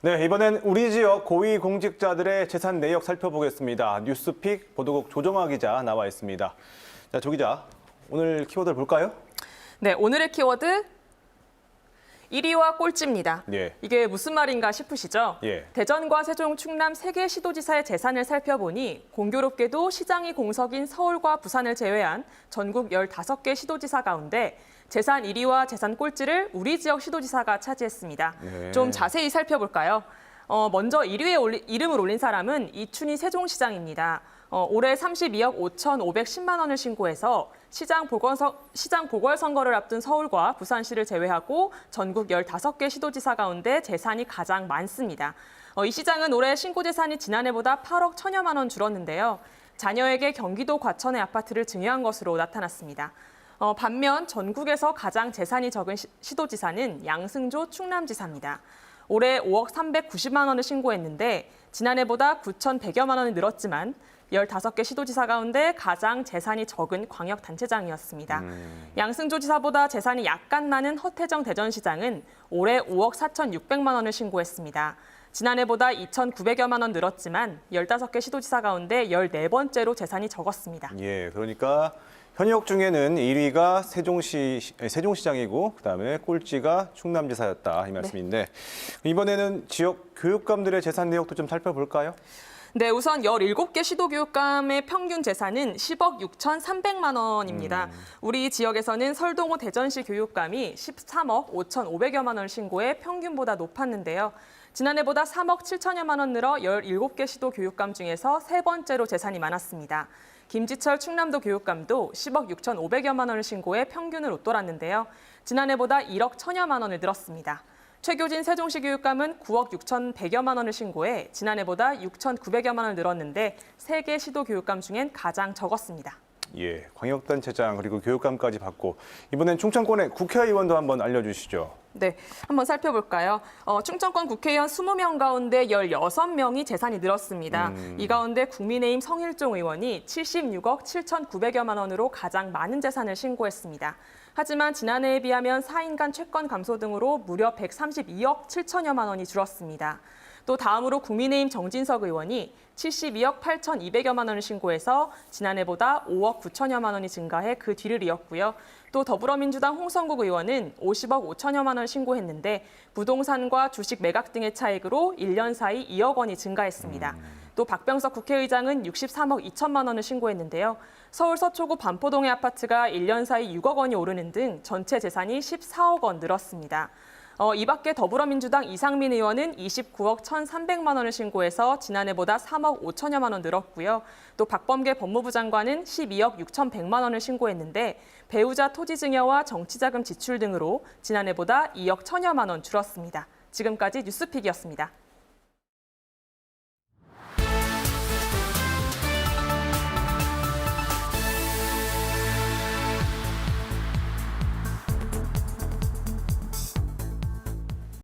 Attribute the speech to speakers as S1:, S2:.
S1: 네, 이번엔 우리 지역 고위공직자들의 재산 내역 살펴보겠습니다. 뉴스픽 보도국 조정아 기자 나와 있습니다. 자, 조 기자, 오늘 키워드를 볼까요?
S2: 네, 오늘의 키워드 1위와 꼴찌입니다.
S1: 예.
S2: 이게 무슨 말인가 싶으시죠?
S1: 예.
S2: 대전과 세종, 충남 3개 시도지사의 재산을 살펴보니 공교롭게도 시장이 공석인 서울과 부산을 제외한 전국 15개 시도지사 가운데 재산 1위와 재산 꼴찌를 우리 지역 시도지사가 차지했습니다.
S1: 네.
S2: 좀 자세히 살펴볼까요? 먼저 1위에 이름을 올린 사람은 이춘희 세종시장입니다. 올해 32억 5,510만 원을 신고해서 시장 보궐선거를 앞둔 서울과 부산시를 제외하고 전국 15개 시도지사 가운데 재산이 가장 많습니다. 이 시장은 올해 신고 재산이 지난해보다 8억 1천여만 원 줄었는데요. 자녀에게 경기도 과천의 아파트를 증여한 것으로 나타났습니다. 반면 전국에서 가장 재산이 적은 시도지사는 양승조 충남지사입니다. 올해 5억 390만 원을 신고했는데 지난해보다 9,100여만 원이 늘었지만 15개 시도지사 가운데 가장 재산이 적은 광역단체장이었습니다. 양승조 지사보다 재산이 약간 많은 허태정 대전시장은 올해 5억 4,600만 원을 신고했습니다. 지난해보다 2,900여만 원 늘었지만 15개 시도지사 가운데 14번째로 재산이 적었습니다.
S1: 예, 그러니까 현역 중에는 1위가 세종시장이고 그다음에 꼴찌가 충남지사였다 이 말씀인데 이번에는 지역 교육감들의 재산 내역도 좀 살펴볼까요?
S2: 네, 우선 17개 시도교육감의 평균 재산은 10억 6,300만 원입니다. 우리 지역에서는 설동호 대전시 교육감이 13억 5,500여만 원을 신고해 평균보다 높았는데요. 지난해보다 3억 7천여만 원 늘어 17개 시도 교육감 중에서 세 번째로 재산이 많았습니다. 김지철 충남도 교육감도 10억 6,500여만 원을 신고해 평균을 웃돌았는데요. 지난해보다 1억 1천여만 원을 늘었습니다. 최교진 세종시 교육감은 9억 6,100여만 원을 신고해 지난해보다 6,900여만 원을 늘었는데 3개 시도 교육감 중엔 가장 적었습니다.
S1: 예, 광역단체장 그리고 교육감까지 받고 이번엔 충청권의 국회의원도 한번 알려주시죠.
S2: 네, 한번 살펴볼까요? 충청권 국회의원 20명 가운데 16명이 재산이 늘었습니다. 이 가운데 국민의힘 성일종 의원이 76억 7,900여만 원으로 가장 많은 재산을 신고했습니다. 하지만 지난해에 비하면 4인간 채권 감소 등으로 무려 132억 7천여만 원이 줄었습니다. 또 다음으로 국민의힘 정진석 의원이 72억 8,200여만 원을 신고해서 지난해보다 5억 9천여만 원이 증가해 그 뒤를 이었고요. 또 더불어민주당 홍성국 의원은 50억 5천여만 원을 신고했는데 부동산과 주식 매각 등의 차익으로 1년 사이 2억 원이 증가했습니다. 또 박병석 국회의장은 63억 2천만 원을 신고했는데요. 서울 서초구 반포동의 아파트가 1년 사이 6억 원이 오르는 등 전체 재산이 14억 원 늘었습니다. 이 밖에 더불어민주당 이상민 의원은 29억 1,300만 원을 신고해서 지난해보다 3억 5천여만 원 늘었고요. 또 박범계 법무부 장관은 12억 6,100만 원을 신고했는데 배우자 토지 증여와 정치자금 지출 등으로 지난해보다 2억 1천여만 원 줄었습니다. 지금까지 뉴스픽이었습니다.